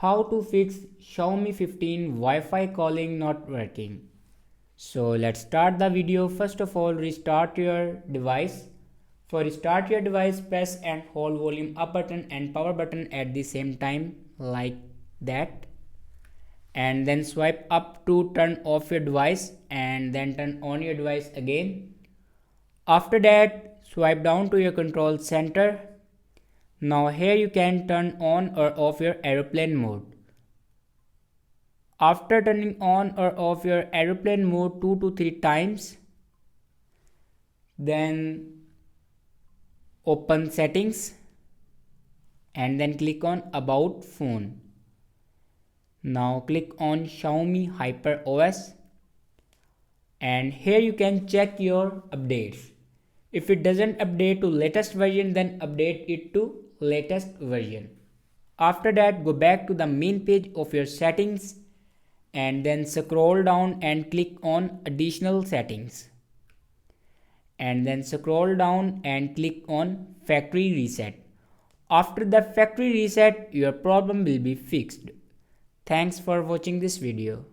How to fix Xiaomi 15 Wi-Fi calling not working. So let's start the video. First of all, restart your device. For restart your device, press and hold volume up button and power button at the same time like that. And then swipe up to turn off your device and then turn on your device again. After that, swipe down to your control center. Now here you can turn on or off your airplane mode. After turning on or off your airplane mode 2 to 3 times, then open settings and then click on about phone. Now click on Xiaomi Hyper OS and here you can check your updates. If it doesn't update to latest version, then update it to latest version. After that, go back to the main page of your settings and then scroll down and click on additional settings. And then scroll down and click on factory reset. After the factory reset, your problem will be fixed. Thanks for watching this video.